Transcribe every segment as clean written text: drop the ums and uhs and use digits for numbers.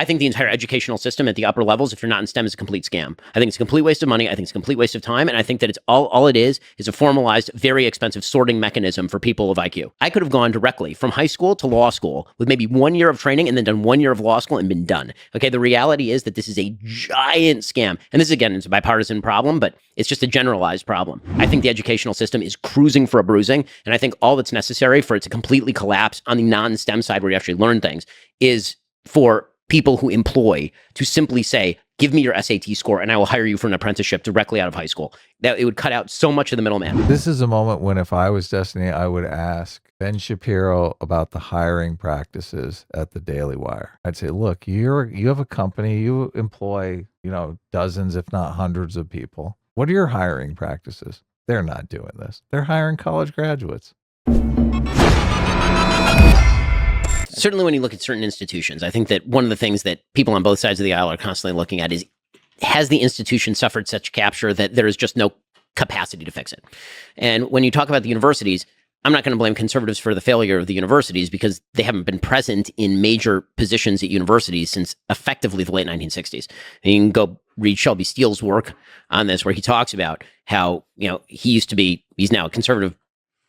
I think the entire educational system at the upper levels, if you're not in STEM, is a complete scam. I think it's a complete waste of money. I think it's a complete waste of time. And I think that it's all it is a formalized, very expensive sorting mechanism for people of IQ. I could have gone directly from high school to law school with maybe 1 year of training and then done 1 year of law school and been done. Okay, the reality is that this is a giant scam. And this, again, is a bipartisan problem, but it's just a generalized problem. I think the educational system is cruising for a bruising. And I think all that's necessary for it to completely collapse on the non-STEM side where you actually learn things is for people who employ to simply say, give me your SAT score and I will hire you for an apprenticeship directly out of high school. That it would cut out so much of the middleman. This is a moment when if I was Destiny, I would ask Ben Shapiro about the hiring practices at the Daily Wire. I'd say, look, you have a company, you employ, dozens, if not hundreds of people. What are your hiring practices? They're not doing this. They're hiring college graduates. Certainly when you look at certain institutions, I think that one of the things that people on both sides of the aisle are constantly looking at is, has the institution suffered such capture that there is just no capacity to fix it? And when you talk about the universities, I'm not going to blame conservatives for the failure of the universities because they haven't been present in major positions at universities since effectively the late 1960s. And you can go read Shelby Steele's work on this, where he talks about how, he's now a conservative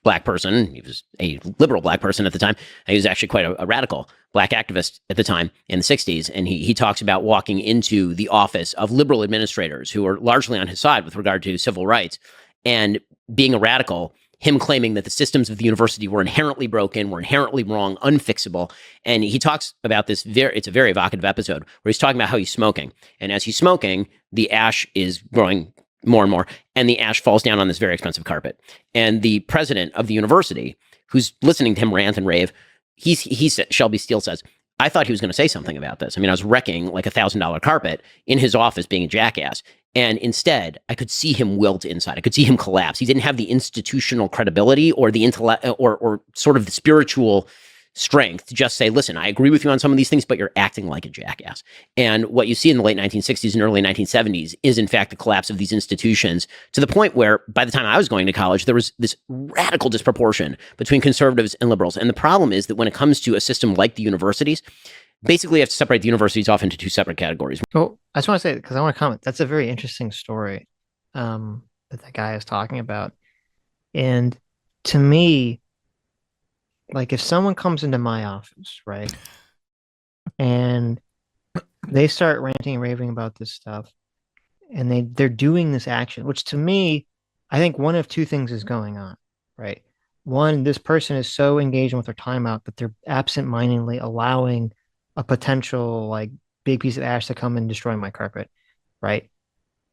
Black person. He was a liberal Black person at the time. He was actually quite a radical Black activist at the time in the 60s. And he talks about walking into the office of liberal administrators who are largely on his side with regard to civil rights and being a radical, him claiming that the systems of the university were inherently broken, were inherently wrong, unfixable. And he talks about this, it's a very evocative episode where he's talking about how he's smoking. And as he's smoking, the ash is growing more and more, and the ash falls down on this very expensive carpet. And the president of the university, who's listening to him rant and rave, Shelby Steele says, I thought he was going to say something about this. I was wrecking like $1,000 carpet in his office being a jackass. And instead, I could see him wilt inside. I could see him collapse. He didn't have the institutional credibility or the intellect or sort of the spiritual strength to just say, listen, I agree with you on some of these things, but you're acting like a jackass. And what you see in the late 1960s and early 1970s is, in fact, the collapse of these institutions to the point where by the time I was going to college, there was this radical disproportion between conservatives and liberals. And the problem is that when it comes to a system like the universities, basically you have to separate the universities off into two separate categories. Well, I just want to say, because I want to comment, that's a very interesting story that guy is talking about. And to me, like if someone comes into my office, right, and they start ranting and raving about this stuff, and they're doing this action, which to me, I think one of two things is going on, right? One, this person is so engaged with their timeout that they're absent-mindedly allowing a potential like big piece of ash to come and destroy my carpet, right?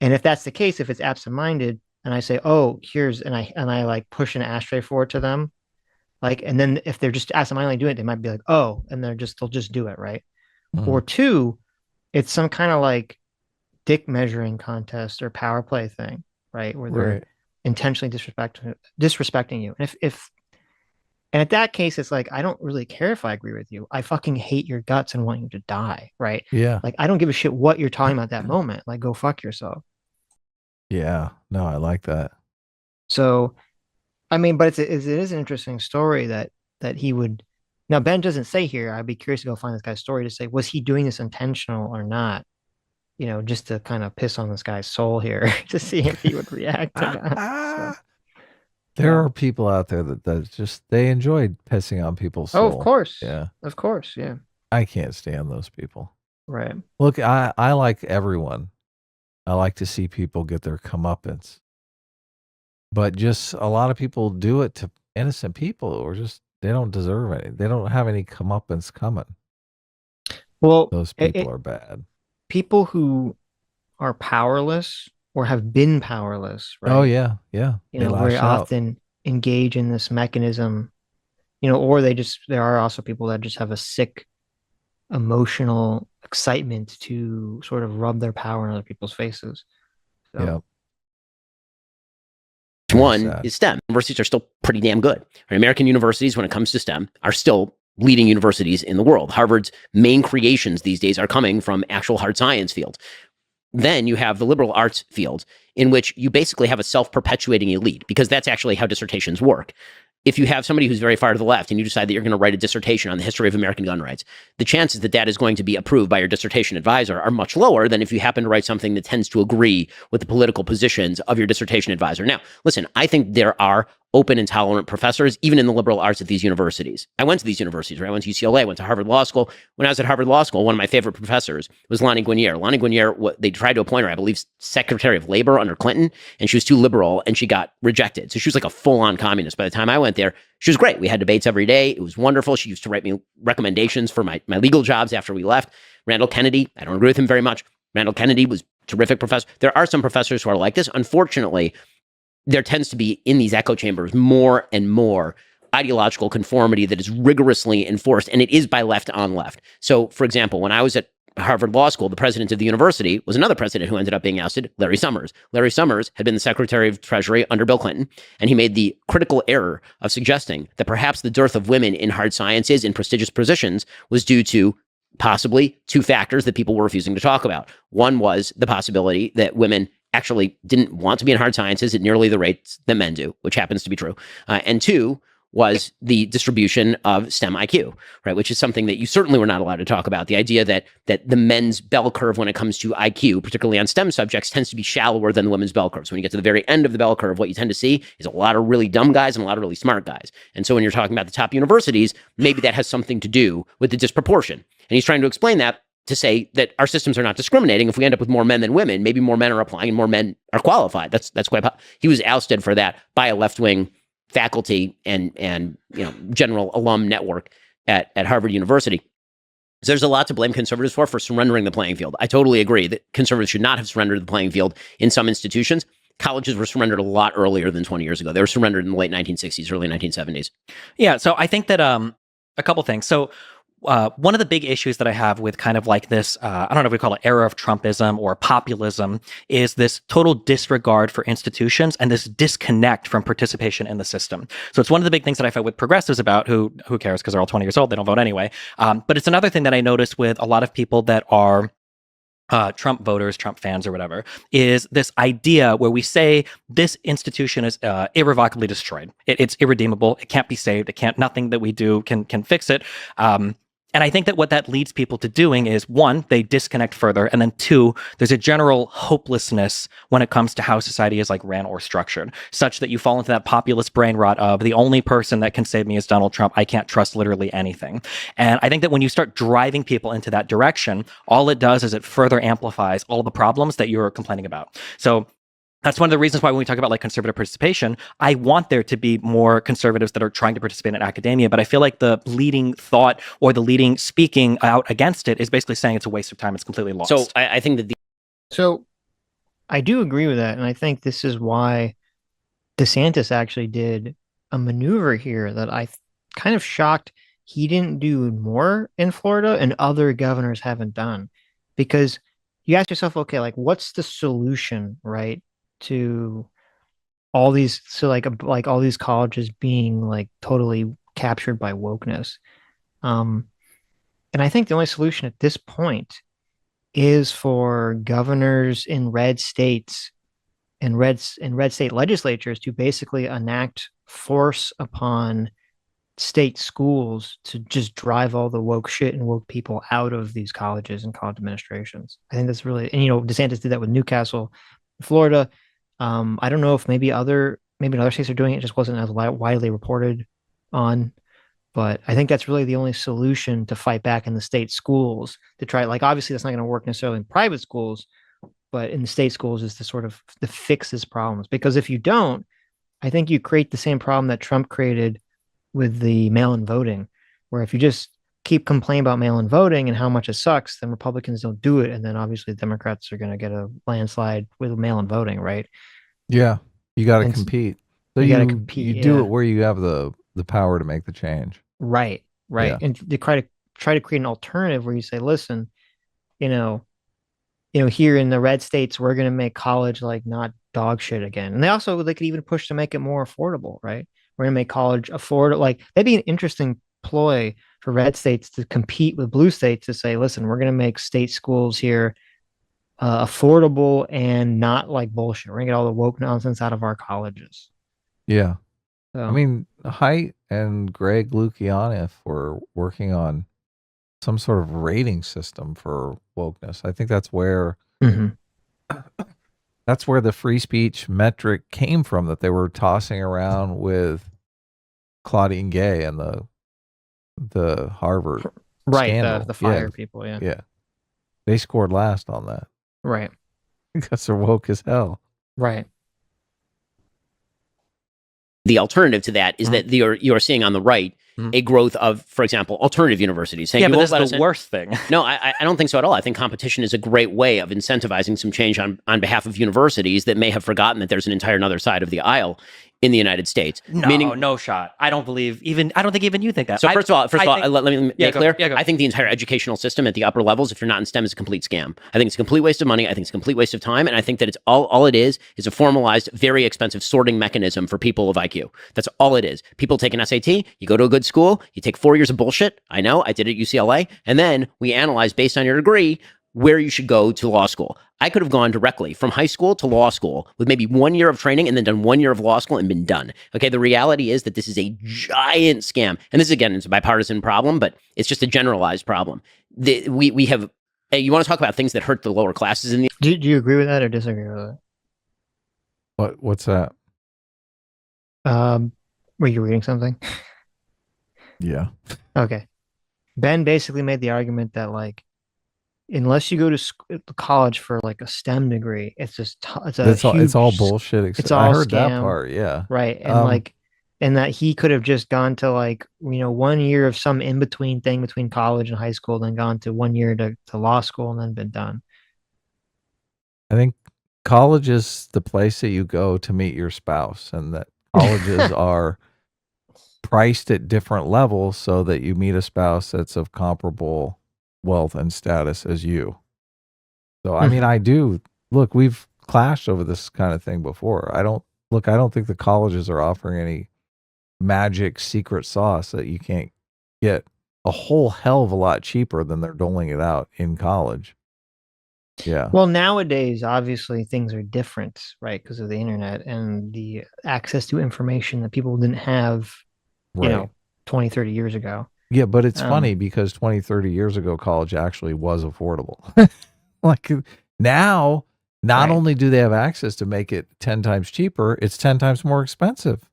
And if that's the case, if it's absent-minded, and I say, oh, and I like push an ashtray forward to them, like, and then if they're just absent-mindedly doing it, they might be like, oh, and they'll just do it, right? Mm-hmm. Or two, it's some kind of like dick measuring contest or power play thing, right? Where they're intentionally disrespecting you. And and at that case, it's like, I don't really care if I agree with you. I fucking hate your guts and want you to die, right? Yeah. Like, I don't give a shit what you're talking about at that moment. Like, go fuck yourself. Yeah. No, I like that. So, but it is an interesting story that he would. Now, Ben doesn't say here. I'd be curious to go find this guy's story to say, was he doing this intentional or not? Just to kind of piss on this guy's soul here to see if he would react to that. So. There are people out there that just, they enjoy pissing on people's soul. Oh, of course. Yeah. Of course. Yeah. I can't stand those people. Right. Look, I like everyone. I like to see people get their comeuppance. But just a lot of people do it to innocent people, or just, they don't deserve any. They don't have any comeuppance coming. Well, those people are bad. People who are powerless or have been powerless, right? Oh yeah, yeah. Very often engage in this mechanism, or there are also people that just have a sick emotional excitement to sort of rub their power in other people's faces. So. Yeah. One is STEM. Universities are still pretty damn good. American universities, when it comes to STEM, are still leading universities in the world. Harvard's main creations these days are coming from actual hard science fields. Then you have the liberal arts field, in which you basically have a self-perpetuating elite, because that's actually how dissertations work. if you have somebody who's very far to the left and you decide that you're going to write a dissertation on the history of American gun rights, the chances that that is going to be approved by your dissertation advisor are much lower than if you happen to write something that tends to agree with the political positions of your dissertation advisor. Now, listen, I think there are open and tolerant professors, even in the liberal arts at these universities. I went to these universities, right? I went to UCLA, I went to Harvard Law School. When I was at Harvard Law School, one of my favorite professors was Lani Guinier. Lani Guinier, they tried to appoint her, I believe, Secretary of Labor under Clinton, and she was too liberal, and she got rejected. So she was like a full-on communist. By the time I went there, she was great. We had debates every day. It was wonderful. She used to write me recommendations for my legal jobs after we left. Randall Kennedy, I don't agree with him very much. Randall Kennedy was a terrific professor. There are some professors who are like this. Unfortunately, there tends to be in these echo chambers more and more ideological conformity that is rigorously enforced, and it is by left on left. So, for example, when I was at Harvard Law School, the president of the university was another president who ended up being ousted, Larry Summers. Larry Summers had been the Secretary of Treasury under Bill Clinton, and he made the critical error of suggesting that perhaps the dearth of women in hard sciences in prestigious positions was due to possibly two factors that people were refusing to talk about. One was the possibility that women actually didn't want to be in hard sciences at nearly the rates that men do, which happens to be true. And two was the distribution of STEM IQ, right? Which is something that you certainly were not allowed to talk about. The idea that the men's bell curve when it comes to IQ, particularly on STEM subjects, tends to be shallower than the women's bell curve. So when you get to the very end of the bell curve, what you tend to see is a lot of really dumb guys and a lot of really smart guys. And so when you're talking about the top universities, maybe that has something to do with the disproportion. And he's trying to explain that to say that our systems are not discriminating. If we end up with more men than women, maybe more men are applying and more men are qualified. That's quite. He was ousted for that by a left-wing faculty and general alum network at Harvard University. So there's a lot to blame conservatives for surrendering the playing field. I totally agree that conservatives should not have surrendered the playing field in some institutions. Colleges were surrendered a lot earlier than 20 years ago. They were surrendered in the late 1960s, early 1970s. Yeah, so I think that a couple things. So one of the big issues that I have with kind of like this, I don't know if we call it era of Trumpism or populism, is this total disregard for institutions and this disconnect from participation in the system. So it's one of the big things that I fight with progressives about, who cares, because they're all 20 years old, they don't vote anyway. But it's another thing that I notice with a lot of people that are Trump voters, Trump fans, or whatever, is this idea where we say this institution is irrevocably destroyed. It's irredeemable. It can't be saved. Nothing that we do can fix it. And I think that what that leads people to doing is, one, they disconnect further, and then two, there's a general hopelessness when it comes to how society is like ran or structured, such that you fall into that populist brain rot of the only person that can save me is Donald Trump. I can't trust literally anything. And I think that when you start driving people into that direction, all it does is it further amplifies all of the problems that you're complaining about. So that's one of the reasons why when we talk about like conservative participation, I want there to be more conservatives that are trying to participate in academia, but I feel like the leading thought or the leading speaking out against it is basically saying it's a waste of time. It's completely lost. So I think that So I do agree with that. And I think this is why DeSantis actually did a maneuver here that I kind of shocked he didn't do more in Florida and other governors haven't done. Because you ask yourself, okay, like what's the solution, right? To all these, so like all these colleges being like totally captured by wokeness. And I think the only solution at this point is for governors in red states and red state legislatures to basically enact force upon state schools to just drive all the woke shit and woke people out of these colleges and college administrations. I think that's really, and DeSantis did that with Newcastle, Florida. I don't know if maybe other states are doing it. It just wasn't as widely reported on. But I think that's really the only solution to fight back in the state schools, to try, like, obviously that's not going to work necessarily in private schools, but in the state schools is to fix these problems. Because if you don't, I think you create the same problem that Trump created with the mail-in voting, where if you just keep complaining about mail-in voting and how much it sucks, then Republicans don't do it. And then obviously Democrats are going to get a landslide with mail-in voting, right? Yeah. You got to compete. So you got to compete. You do it where you have the power to make the change. Right. Yeah. And to try to create an alternative where you say, listen, here in the red states, we're going to make college like not dog shit again. And they could even push to make it more affordable, right? We're going to make college affordable. Like that'd be an interesting ploy for red states to compete with blue states to say, listen, we're going to make state schools here affordable and not like bullshit. We're going to get all the woke nonsense out of our colleges. Yeah. So. I mean, Haidt and Greg Lukianoff were working on some sort of rating system for wokeness. I think that's where Mm-hmm. the free speech metric came from that they were tossing around with Claudine Gay and the Harvard Right, scandal. the fire people, yeah. Yeah. They scored last on that Right, because they're woke as hell. right. The alternative to that is Mhm. that you're seeing on the right Mhm. a growth of, for example, alternative universities. Saying, Yeah, "You but won't this let is us the in." worst thing. No, I don't think so at all. I think competition is a great way of incentivizing some change on behalf of universities that may have forgotten that there's an entire other side of the aisle in the United States. No shot. I don't think even you think that. So first of all, let me make Yeah, it clear. go. I think the entire educational system at the upper levels, if you're not in STEM, is a complete scam. I think it's a complete waste of money. I think it's a complete waste of time. And I think that it's all it is a formalized, very expensive sorting mechanism for people of IQ. That's all it is. People take an SAT, you go to a good school, you take 4 years of bullshit. I know, I did it at UCLA. And then we analyze based on your degree where you should go to law school. I could have gone directly from high school to law school with maybe 1 year of training and then done 1 year of law school and been done. Okay, the reality is that this is a giant scam. And this, again, is a bipartisan problem, but it's just a generalized problem. We have, hey, you want to talk about things that hurt the lower classes in the... Do you agree with that or disagree with it? What's that? Were you reading something? Yeah. Okay. Ben basically made the argument that like, unless you go to college for like a STEM degree, it's just It's all bullshit. It's all I heard scam, that part. Yeah. right? And and that he could have just gone to like 1 year of some in between thing between college and high school, then gone to 1 year to law school and then been done. I think college is the place that you go to meet your spouse, and that colleges are priced at different levels so that you meet a spouse that's of comparable wealth and status as you. So, I mean, I do look, we've clashed over this kind of thing before. I don't think the colleges are offering any magic secret sauce that you can't get a whole hell of a lot cheaper than they're doling it out in college. Yeah. Well, nowadays, obviously, things are different, right? Because of the internet and the access to information that people didn't have, Right. 20, 30 years ago. Yeah, but it's funny because 20, 30 years ago, college actually was affordable. Like now, not Right. only do they have access to make it 10 times cheaper, it's 10 times more expensive.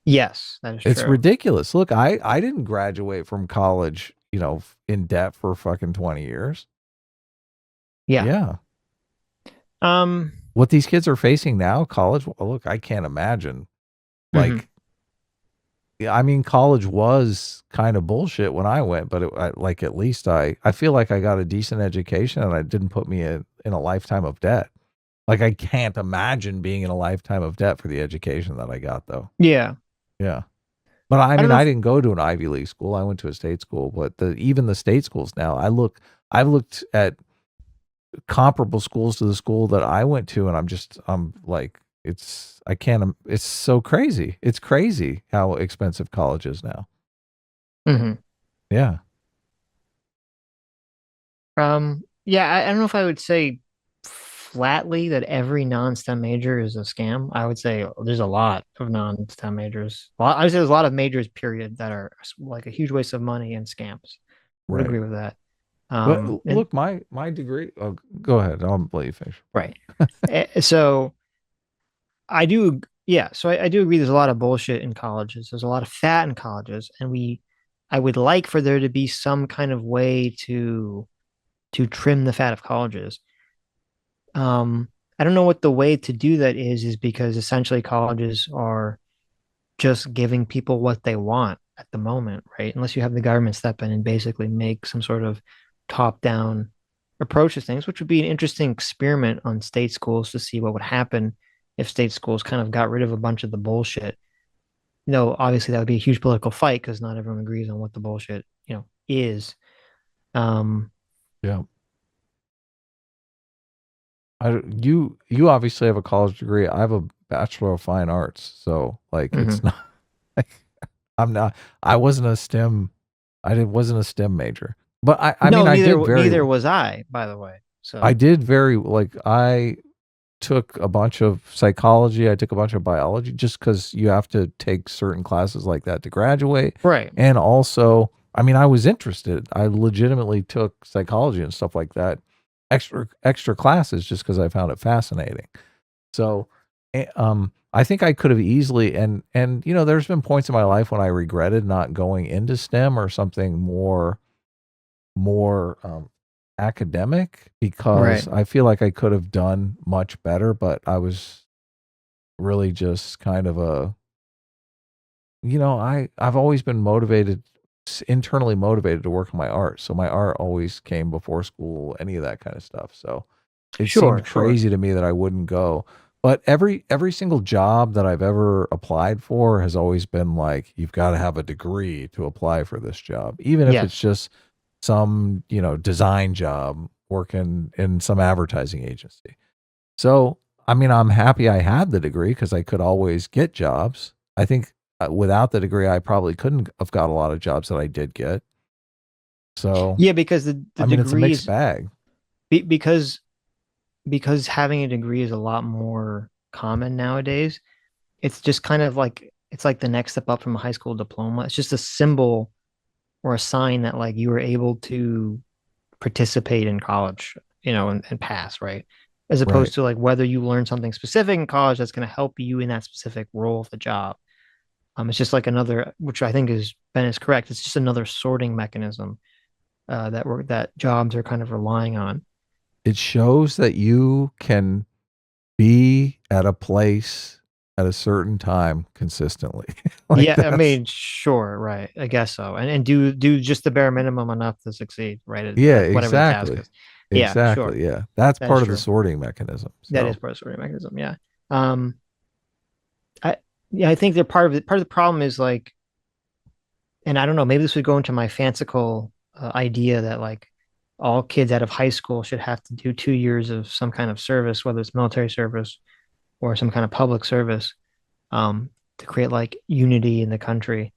Yes, that is It's true. ridiculous. Look, I didn't graduate from college, in debt for fucking 20 years. Yeah. Yeah. What these kids are facing now, college, look, I can't imagine. Like, yeah, I mean, college was kind of bullshit when I went, but at least I feel like I got a decent education and it didn't put me in a lifetime of debt. Like, I can't imagine being in a lifetime of debt for the education that I got, though. Yeah. Yeah. But I mean, know I didn't go to an Ivy League school. I went to a state school, but even the state schools now, I've looked at comparable schools to the school that I went to, and I'm like, it's so crazy. It's crazy how expensive college is now. Yeah. Yeah, I don't know if I would say flatly that every non-STEM major is a scam. I would say there's a lot of non-STEM majors. I would say there's a lot of majors, period, that are like a huge waste of money and scams. Would Right. agree with that. But look, my degree. Oh, go ahead. I'll let you finish. Right. So I do. Yeah. So I do agree. There's a lot of bullshit in colleges. There's a lot of fat in colleges, and I would like for there to be some kind of way to trim the fat of colleges. I don't know what the way to do that is because essentially colleges are just giving people what they want at the moment, right? Unless you have the government step in and basically make some sort of top-down approach to things, which would be an interesting experiment on state schools to see what would happen if state schools kind of got rid of a bunch of the bullshit. Obviously that would be a huge political fight because not everyone agrees on what the bullshit, is. Yeah. You obviously have a college degree. I have a Bachelor of Fine Arts, so like it's not. I wasn't a STEM. Wasn't a STEM major, but I mean, neither, I did neither was I, by the way. So I did I took a bunch of psychology. I took a bunch of biology just because you have to take certain classes like that to graduate. Right. And also, I mean, I was interested. I legitimately took psychology and stuff like that, extra classes just because I found it fascinating. So, I think I could have easily, and there's been points in my life when I regretted not going into STEM or something more academic, because Right. I feel like I could have done much better, but I was really just kind of I've always been internally motivated to work on my art. So my art always came before school, any of that kind of stuff. So it Sure. seemed crazy to me that I wouldn't go. But every single job that I've ever applied for has always been like, you've got to have a degree to apply for this job, even if it's Yes. just some, design job working in some advertising agency. So, I mean, I'm happy I had the degree because I could always get jobs. I think without the degree, I probably couldn't have got a lot of jobs that I did get. So, Yeah, because the I mean, it's a mixed degrees bag. because having a degree is a lot more common nowadays. It's just kind of like it's like the next step up from a high school diploma. It's just a symbol or a sign that like you were able to participate in college, and pass, right? As Right. opposed to like whether you learn something specific in college that's going to help you in that specific role of the job. It's just like another, which I think Ben is correct. It's just another sorting mechanism that jobs are kind of relying on. It shows that you can be at a place at a certain time consistently. Like Yeah, I that's, mean, sure, right. I guess so. And do just the bare minimum enough to succeed, right? yeah, At whatever the task exactly. is. Yeah, sure. Exactly. Yeah. That's That is part of the true. sorting mechanism. That is So, part of the sorting mechanism. Yeah. Um, I yeah, I think that part of the problem is like, and I don't know, maybe this would go into my fanciful idea that like all kids out of high school should have to do 2 years of some kind of service, whether it's military service or some kind of public service, to create like unity in the country.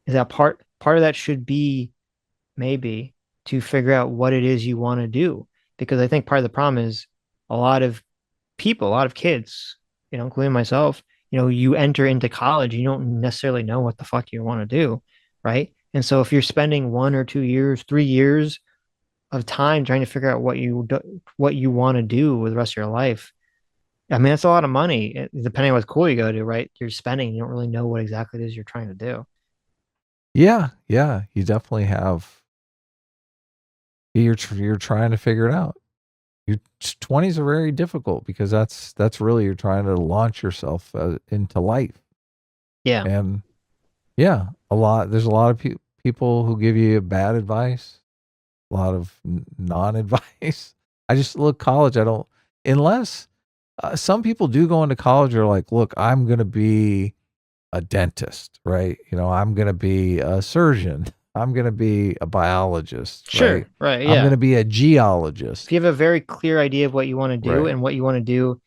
Is that part of that should be maybe to figure out what it is you want to do? Because I think part of the problem is a lot of people, a lot of kids, including myself, you enter into college, you don't necessarily know what the fuck you want to do, right? And so if you're spending 1 or 2 years, 3 years of time trying to figure out what you want to do with the rest of your life, I mean, that's a lot of money, depending on what school you go to, right? You're spending, you don't really know what exactly it is you're trying to do. yeah, you definitely have. You're trying to figure it out. Your 20s are very difficult because that's really, you're trying to launch yourself into life. Yeah. And yeah, there's a lot of people who give you bad advice, a lot of non-advice. I just look, college, I don't, unless some people do go into college are like, look, I'm going to be a dentist, right? I'm going to be a surgeon. I'm going to be a biologist, right? Sure. Right. I'm going Yeah. to be a geologist, If you have a very clear idea of what you want to do, right? and what you want to do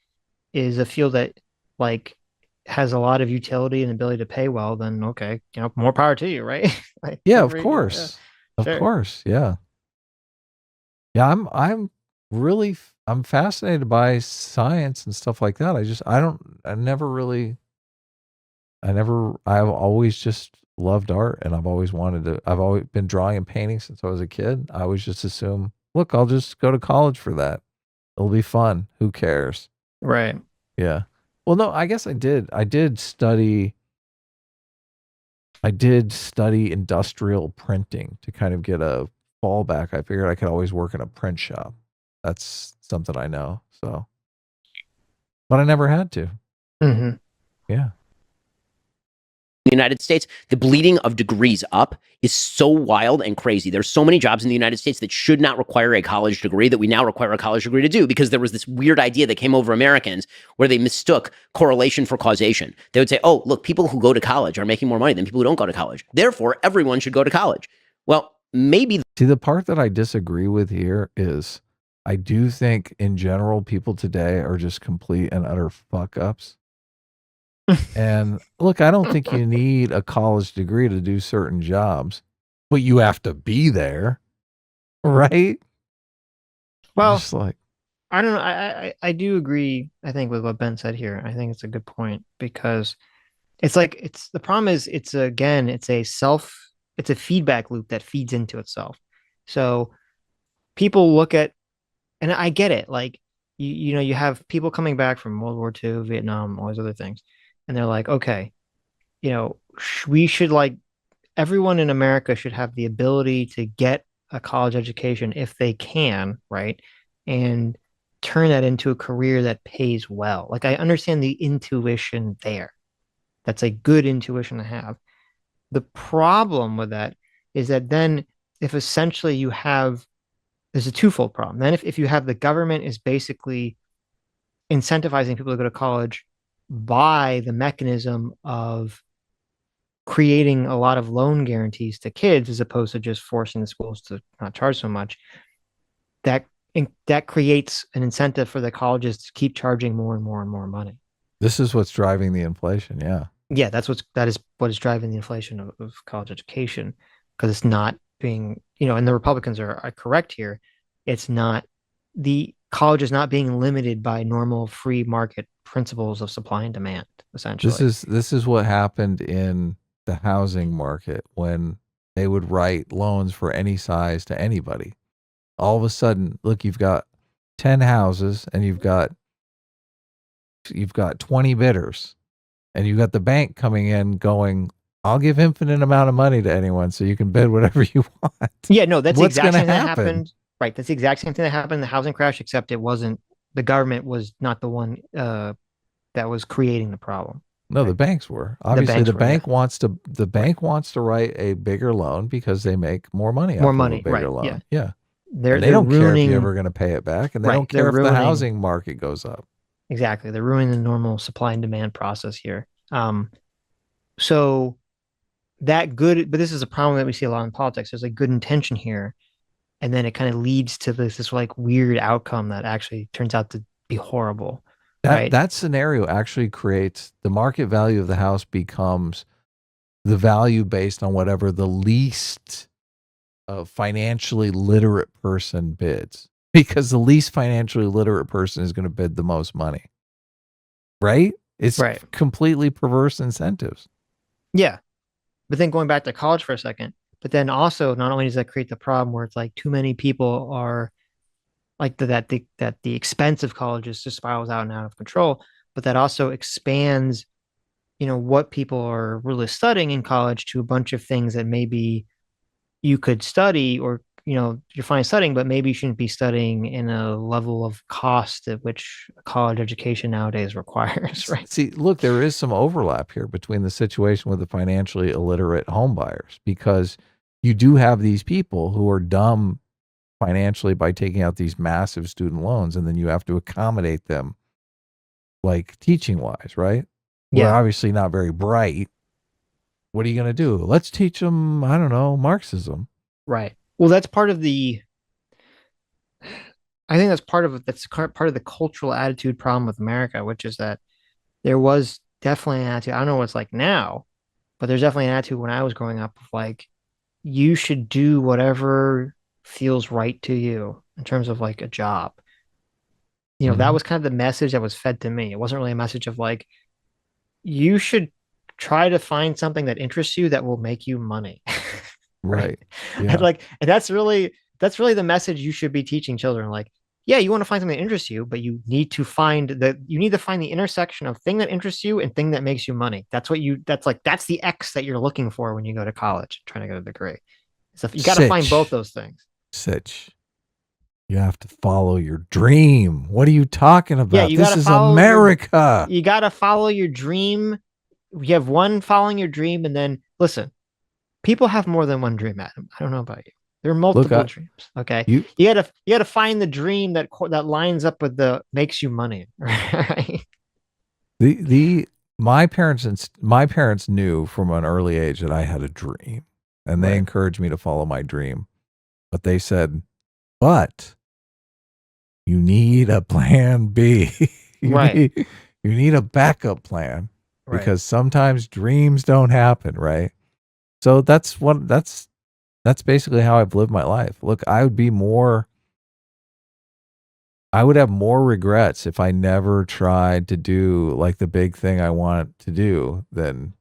is a field that like has a lot of utility and ability to pay well, then okay, more power to you, right? Like Yeah, feel of free, yeah, course. Of sure. course. Yeah. Yeah, I'm really I'm fascinated by science and stuff like that. I've always just loved art, and I've always been drawing and painting since I was a kid. I always just assume, look, I'll just go to college for that. It'll be fun. Who cares? Right. Yeah. Well, no, I guess I did. I did study industrial printing to kind of get a fallback. I figured I could always work in a print shop. That's something I know. So, but I never had to. Mm-hmm. Yeah. The United States, the bleeding of degrees up is so wild and crazy. There's so many jobs in the United States that should not require a college degree that we now require a college degree to do, because there was this weird idea that came over Americans where they mistook correlation for causation. They would say, oh, look, people who go to college are making more money than people who don't go to college. Therefore, everyone should go to college. Well, maybe. See, the part that I disagree with here is I do think in general people today are just complete and utter fuck ups. And look, I don't think you need a college degree to do certain jobs, but you have to be there, right? Well, Just like, I don't know. I do agree, I think, with what Ben said here. I think it's a good point because it's like it's the problem is it's a feedback loop that feeds into itself. So people look at, and I get it, like you have people coming back from World War II, Vietnam, all these other things, and they're like, okay, we should like everyone in America should have the ability to get a college education if they can, right? And turn that into a career that pays well. Like I understand the intuition there. That's a good intuition to have. The problem with that is that then if essentially you have there's a twofold problem. Then if you have the government is basically incentivizing people to go to college by the mechanism of creating a lot of loan guarantees to kids as opposed to just forcing the schools to not charge so much, that that creates an incentive for the colleges to keep charging more and more and more money. This is what's driving the inflation. Yeah. Yeah, that is what is driving the inflation of college education because it's not being, and the Republicans are correct here. It's not the college is not being limited by normal free market principles of supply and demand, essentially. This is what happened in the housing market when they would write loans for any size to anybody. All of a sudden, look, you've got 10 houses and you've got 20 bidders, and you've got the bank coming in going, I'll give infinite amount of money to anyone so you can bid whatever you want. Yeah, no, that's the What's exact gonna same thing that happen? happened. Right, that's the exact same thing that happened in the housing crash, except it wasn't the government was not the one that was creating the problem. No, the Right. banks were. Obviously, banks were, yeah. the bank wants to write a bigger loan because they make more money More off of a money, bigger right? loan. Yeah, Yeah. they're And they they're don't care if ruining you're ever going to pay it back, and they right. don't They're care if the ruining housing market goes up. exactly. They're ruining the normal supply and demand process here. So that good, but this is a problem that we see a lot in politics. There's a good intention here, and then it kind of leads to this like weird outcome that actually turns out to be horrible. Right? That scenario actually creates the market value of the house becomes the value based on whatever the least financially literate person bids, because the least financially literate person is going to bid the most money. Right? It's Right. completely perverse incentives. Yeah. But then going back to college for a second, but then also not only does that create the problem where it's like too many people are like that the expense of colleges just spirals out and out of control, but that also expands, what people are really studying in college to a bunch of things that maybe you could study or you're fine studying, but maybe you shouldn't be studying in a level of cost at which college education nowadays requires, right? See, look, there is some overlap here between the situation with the financially illiterate homebuyers, because you do have these people who are dumb financially by taking out these massive student loans, and then you have to accommodate them like teaching wise, right? Yeah. We're obviously not very bright. What are you going to do? Let's teach them, I don't know, Marxism. Right. Well, that's part of the I think that's part of the cultural attitude problem with America, which is that there was definitely an attitude. I don't know what it's like now, but there's definitely an attitude when I was growing up of like, you should do whatever feels right to you in terms of like a job. That was kind of the message that was fed to me. It wasn't really a message of like, you should try to find something that interests you that will make you money. Right. Yeah. And that's really the message you should be teaching children. Like, yeah, you want to find something that interests you, but you need to find the intersection of thing that interests you and thing that makes you money. That's the X that you're looking for when you go to college, trying to get a degree. So you got to find both those things. Sitch. You have to follow your dream. What are you talking about? Yeah, this is America. You got to follow your dream. You have one following your dream, and then listen. People have more than one dream, Adam. I don't know about you. There are multiple dreams. Okay, you gotta find the dream that lines up with the makes you money. Right? My parents knew from an early age that I had a dream, and they encouraged me to follow my dream. But they said, "But you need a plan B. You need a backup plan because sometimes dreams don't happen." Right. So that's basically how I've lived my life. Look, I would be more I would have more regrets if I never tried to do like the big thing I want to do than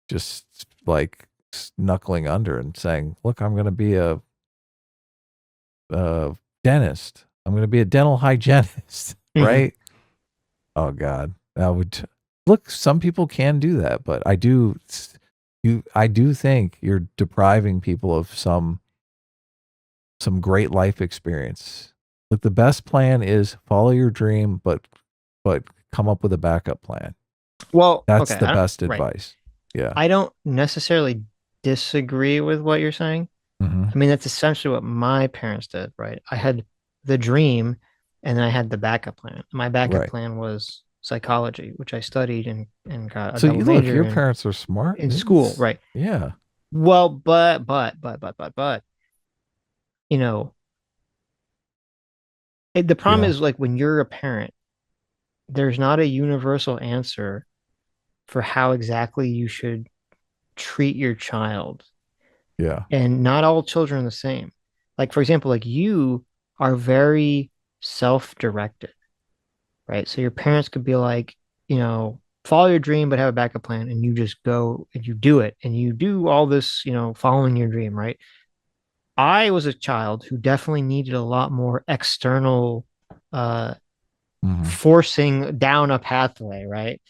just like knuckling under and saying, look, I'm going to be a dentist. I'm going to be a dental hygienist, Mhm. right? Oh God, that would look. Some people can do that, but I do think you're depriving people of some great life experience. Look, the best plan is follow your dream, but come up with a backup plan. Well, That's okay, the best right. advice. Yeah. I don't necessarily disagree with what you're saying. Mm-hmm. I mean, that's essentially what my parents did, right? I had the dream and then I had the backup plan. My backup Right. plan was psychology, which I studied and got a So double you look, major your parents are smart. in school, right? Yeah. Well, but, you know, the problem Yeah. is like when you're a parent, there's not a universal answer for how exactly you should treat your child. Yeah. And not all children are the same. Like, for example, like you are very self-directed, right? So your parents could be like, follow your dream, but have a backup plan, and you just go and you do it, and you do all this, following your dream, right? I was a child who definitely needed a lot more external uh Mm-hmm. forcing down a pathway, right?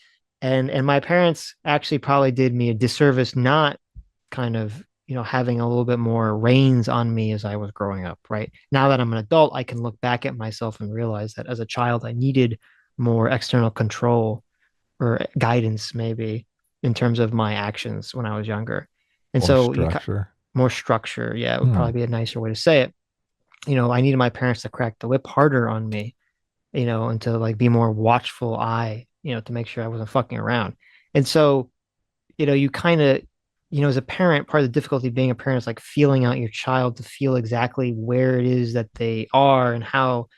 And my parents actually probably did me a disservice not kind of, having a little bit more reins on me as I was growing up, right? Now that I'm an adult, I can look back at myself and realize that as a child, I needed more external control or guidance, maybe in terms of my actions when I was younger. And Or so structure. more structure, yeah, it would probably be a nicer way to say it. I needed my parents to crack the whip harder on me, and to like be more watchful eye, to make sure I wasn't fucking around. And so, you kind of, as a parent, part of the difficulty of being a parent is like feeling out your child to feel exactly where it is that they are and how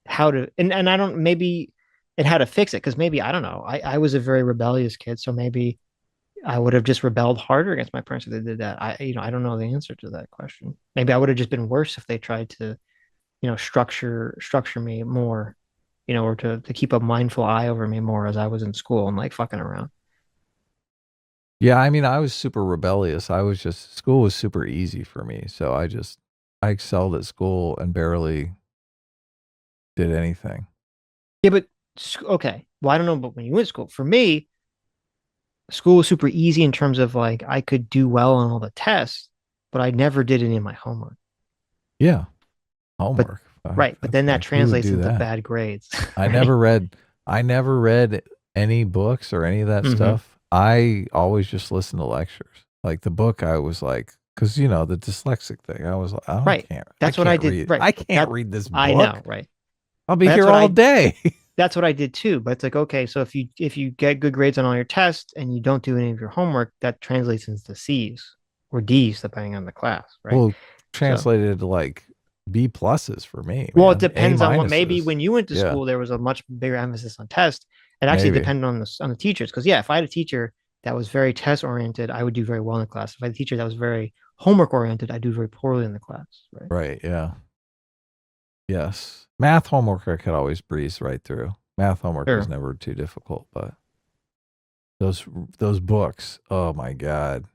to, and I don't, maybe, and how to fix it. Cause maybe, I don't know, I was a very rebellious kid. So maybe I would have just rebelled harder against my parents if they did that. I don't know the answer to that question. Maybe I would have just been worse if they tried to, structure me more, or to keep a mindful eye over me more as I was in school and like fucking around. Yeah, I mean, I was super rebellious. School was super easy for me. So I excelled at school and barely did anything. Yeah, but okay. Well, I don't know, but when you went to school, for me, school was super easy in terms of like I could do well on all the tests, but I never did any of my homework. Yeah. But Homework. Fuck, right, but then that who would translates do into that? bad grades. I Right? never read any books or any of that stuff. I always just listened to lectures. Like the book, I was like, because the dyslexic thing, I was like, Right. That's what I did. Read. Right. I can't read this book. I know. Right. I'll be But here all day. that's what I did too. But it's like, okay, so if you get good grades on all your tests and you don't do any of your homework, that translates into C's or D's depending on the class, right? Well, So, translated to like B pluses for me, well, it man. depends on what. Maybe A-minuses. when you went to Yeah, school, there was a much bigger emphasis on test. It actually maybe. depended on the teachers. Because yeah, if I had a teacher that was very test oriented, I would do very well in the class. If I had a teacher that was very homework oriented, I'd do very poorly in the class. Right. Right. Yeah. Yes. Math homework I could always breeze right through. Math homework was Sure. never too difficult, but those books, oh my God.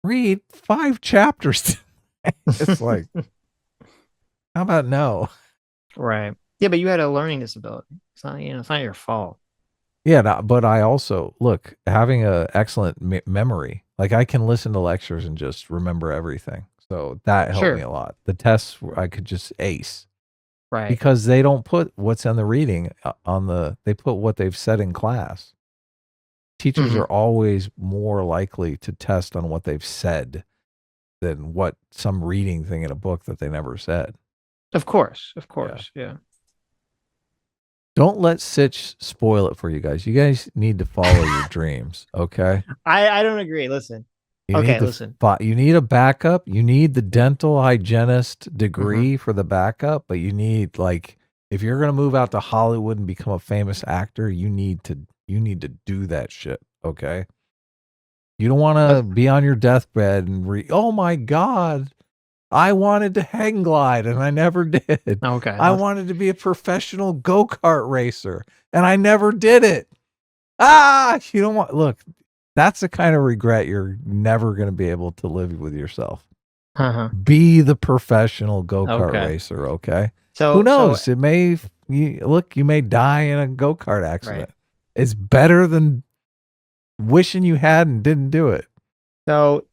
Read 5 chapters. It's like, how about no? Right. Yeah, but you had a learning disability. It's not, it's not your fault. Yeah, but I also look having a excellent memory. Like I can listen to lectures and just remember everything. So that helped Sure. me a lot. The tests I could just ace. Right. Because they don't put what's on the reading they put what they've said in class. Teachers are always more likely to test on what they've said than what some reading thing in a book that they never said. Of course. Yeah. Don't let Sitch spoil it for you guys. You guys need to follow your dreams, okay? I don't agree. Listen. Listen. You need a backup. You need the dental hygienist degree for the backup, but you need if you're gonna move out to Hollywood and become a famous actor, you need to do that shit, okay? You don't want to be on your deathbed and oh my God, I wanted to hang glide and I never did. Okay. I wanted to be a professional go-kart racer and I never did it. You don't want, look, that's the kind of regret you're never going to be able to live with yourself. Uh-huh. Be the professional go-kart Okay. racer, okay? So Who knows? It may, you may die in a go-kart accident. Right. It's better than wishing you had and didn't do it. So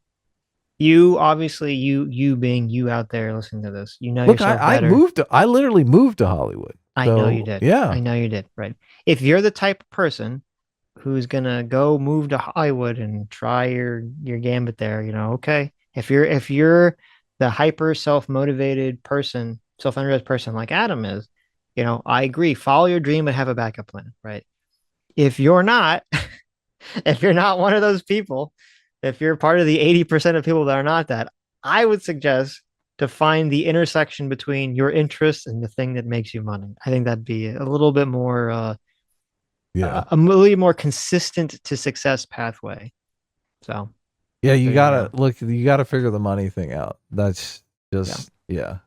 you obviously you being you out there listening to this, you know Look, yourself I better. I literally moved to Hollywood. I know So, you did. Yeah. I know you did. Right. If you're the type of person who's gonna go move to Hollywood and try your gambit there, okay. If you're the hyper self-motivated person, self-energized person like Adam is, I agree. Follow your dream and have a backup plan, right? If you're not, if you're not one of those people, if you're part of the 80% of people that are not that, I would suggest to find the intersection between your interests and the thing that makes you money. I think that'd be a little bit more Yeah. a little more consistent to success pathway. So Yeah, you there you gotta go. look, you gotta figure the money thing out. That's just, yeah.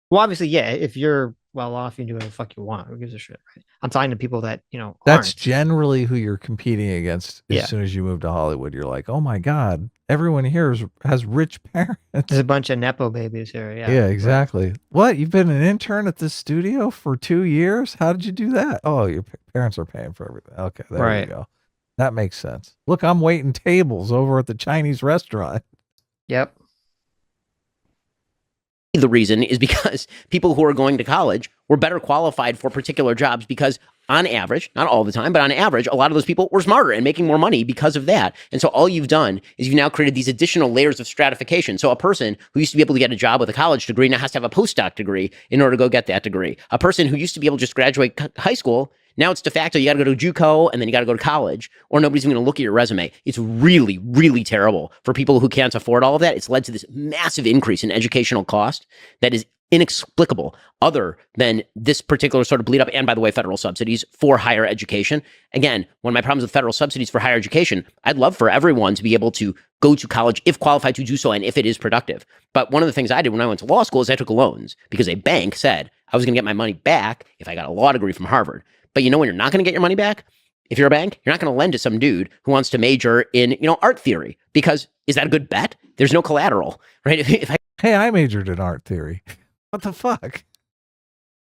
Well, obviously, yeah, if you're well off, you can do whatever the fuck you want. Who gives a shit, right? I'm talking to people that, That's aren't. generally who you're competing against as Yeah. soon as you move to Hollywood. You're like, oh my God, everyone here has rich parents. There's a bunch of Nepo babies here. Yeah. Yeah, exactly. What? You've been an intern at this studio for 2 years? How did you do that? Oh, your parents are paying for everything. Okay, there Right. you go. That makes sense. Look, I'm waiting tables over at the Chinese restaurant. Yep. The reason is because people who are going to college were better qualified for particular jobs because on average, not all the time, but on average, a lot of those people were smarter and making more money because of that. And so all you've done is you've now created these additional layers of stratification. So a person who used to be able to get a job with a college degree now has to have a postdoc degree in order to go get that degree. A person who used to be able to just graduate high school, now it's de facto, you got to go to JUCO and then you got to go to college, or nobody's even going to look at your resume. It's really, really terrible for people who can't afford all of that. It's led to this massive increase in educational cost that is inexplicable other than this particular sort of bleed up. And by the way, federal subsidies for higher education. Again, one of my problems with federal subsidies for higher education, I'd love for everyone to be able to go to college if qualified to do so and if it is productive. But one of the things I did when I went to law school is I took loans because a bank said I was going to get my money back if I got a law degree from Harvard. But you know when you're not going to get your money back? If you're a bank, you're not going to lend to some dude who wants to major in, art theory, because is that a good bet? There's no collateral, right? Hey, I majored in art theory. What the fuck?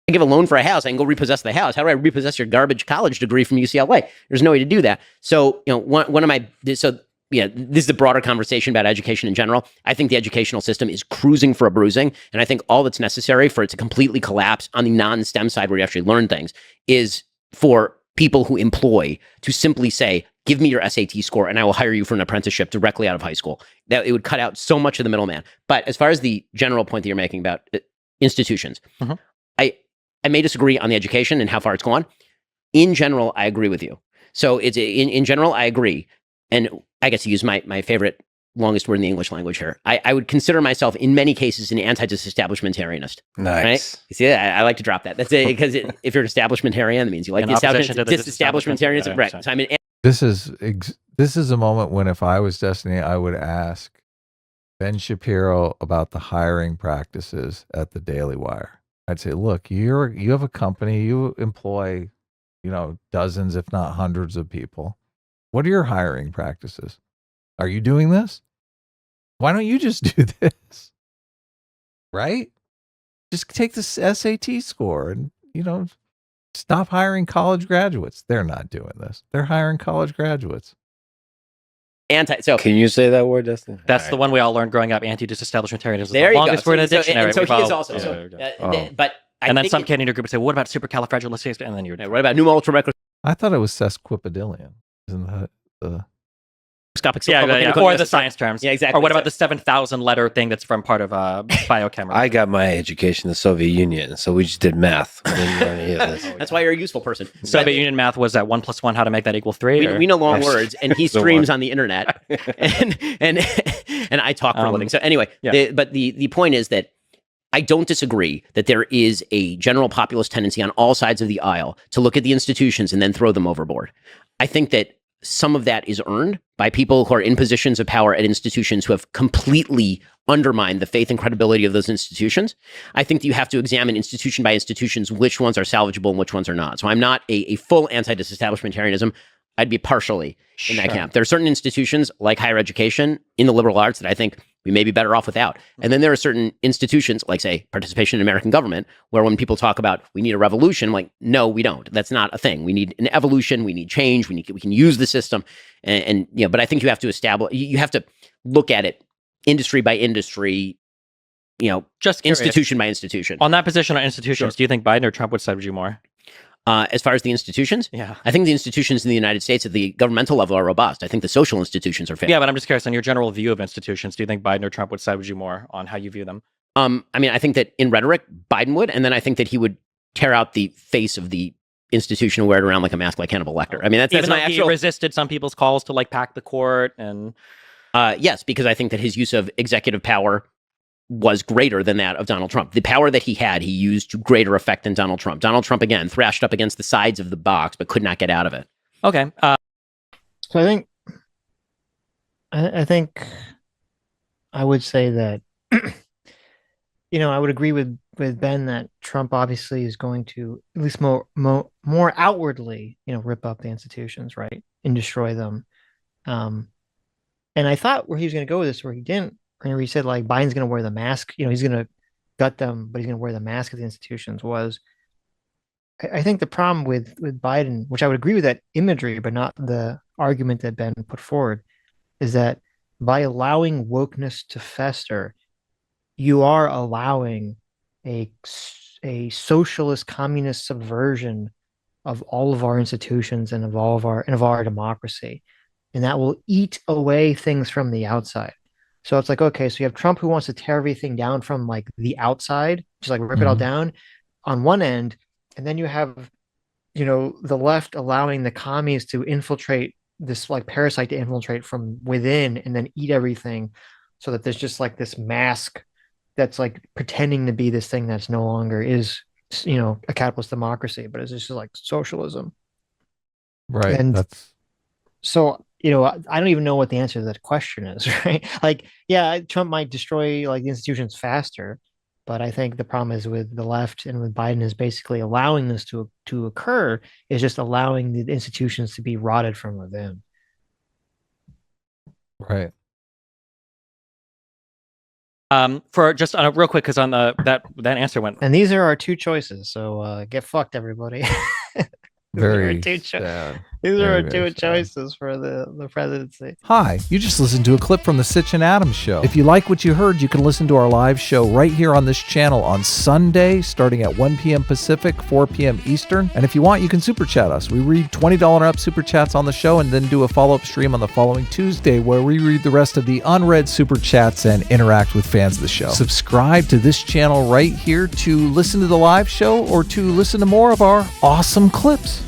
I give a loan for a house, I can go repossess the house. How do I repossess your garbage college degree from UCLA? There's no way to do that. So, this is the broader conversation about education in general. I think the educational system is cruising for a bruising. And I think all that's necessary for it to completely collapse on the non-STEM side where you actually learn things is for people who employ to simply say, give me your SAT score and I will hire you for an apprenticeship directly out of high school. That it would cut out so much of the middleman. But as far as the general point that you're making about institutions, I may disagree on the education and how far it's gone. In general, I agree with you. So it's in general, I agree. And I guess to use my favorite longest word in the English language here, I would consider myself in many cases an anti-disestablishmentarianist. Nice. Right? You see, I like to drop that. That's it, because if you're an establishmentarian, that means you like In the opposition to the disestablishmentarianism. Right. Sorry. So I'm an This is a moment when if I was Destiny, I would ask Ben Shapiro about the hiring practices at the Daily Wire. I'd say, look, you have a company, you employ, dozens, if not hundreds of people. What are your hiring practices? Are you doing this? Why don't you just do this? Right? Just take the SAT score and, stop hiring college graduates. They're not doing this. They're hiring college graduates. So Can you say that word, Dustin? That's the one we all learned growing up. Anti-disestablishmentarianism is there the you longest go. word in the So dictionary. he We've is all- also. Oh. But I and then think some kid in your group would say, well, what about supercalifragilistic? And then you would what about pneumomicroscopic I thought it was sesquipedalian. Isn't the or the science terms. Yeah, exactly. Or what about the 7,000 letter thing that's from part of biochemistry? I got my education in the Soviet Union, so we just did math. We didn't learn any of this. That's why you're a useful person. Soviet Union math was at 1 + 1, how to make that equal 3? We know long words, and he So streams what? on the internet, and I talk for a living. So anyway, yeah. the point is that I don't disagree that there is a general populist tendency on all sides of the aisle to look at the institutions and then throw them overboard. I think that some of that is earned by people who are in positions of power at institutions who have completely undermined the faith and credibility of those institutions. I think that you have to examine institution by institutions which ones are salvageable and which ones are not. So I'm not a full anti-disestablishmentarianism. I'd be partially in that camp. There are certain institutions like higher education in the liberal arts that I think we may be better off without. And then there are certain institutions like, say, participation in American government, where when people talk about we need a revolution, I'm like, no, we don't. That's not a thing. We need an evolution. We need change. We can use the system. And you know, but I think you have to establish, you have to look at it industry by industry, you know, Just curious, institution by institution. on that position on institutions, do you think Biden or Trump would side with you more? As far as the institutions, Yeah. I think the institutions in the United States at the governmental level are robust. I think the social institutions are failing. Yeah, but I'm just curious on your general view of institutions. Do you think Biden or Trump would side with you more on how you view them? I mean, I think that in rhetoric, Biden would, and then I think that he would tear out the face of the institution and wear it around like a mask, like Hannibal Lecter. I mean, that's Even my though he actual resisted some people's calls to like pack the court and yes, because I think that his use of executive power was greater than that of Donald Trump. The power that he had, he used to greater effect than Donald Trump. Donald Trump, again, thrashed up against the sides of the box, but could not get out of it. okay. So I think I would say that you know, I would agree with Ben that Trump obviously is going to at least more outwardly, you know, rip up the institutions, right, and destroy them. And I thought where he was going to go with this, where he didn't, where he said like Biden's going to wear the mask, you know, he's going to gut them, but he's going to wear the mask of the institutions. Was I think the problem with Biden, which I would agree with that imagery, but not the argument that Ben put forward, is that by allowing wokeness to fester, you are allowing a socialist communist subversion of all of our institutions and of our democracy, and that will eat away things from the outside. So it's like, okay, so you have Trump who wants to tear everything down from like the outside, just like rip it all down on one end, and then you have, you know, the left allowing the commies to infiltrate this like parasite to infiltrate from within and then eat everything, so that there's just like this mask that's like pretending to be this thing that's no longer is, you know, a capitalist democracy, but it's just like socialism. Right. And That's so, you know, I don't even know what the answer to that question is, right? Like, yeah, Trump might destroy like the institutions faster, but I think the problem is with the left and with Biden is basically allowing this to occur, is just allowing the institutions to be rotted from within. right. For just on a real quick, because on the that answer went. And these are our two choices. So get fucked, everybody. Very These sad. are our Very, two very sad. choices for the presidency. Hi, you just listened to a clip from the Sitch and Adams show. If you like what you heard, you can listen to our live show right here on this channel on Sunday, starting at 1 p.m. Pacific, 4 p.m. Eastern. And if you want, you can super chat us. We read $20 and up super chats on the show and then do a follow-up stream on the following Tuesday where we read the rest of the unread super chats and interact with fans of the show. Subscribe to this channel right here to listen to the live show or to listen to more of our awesome clips.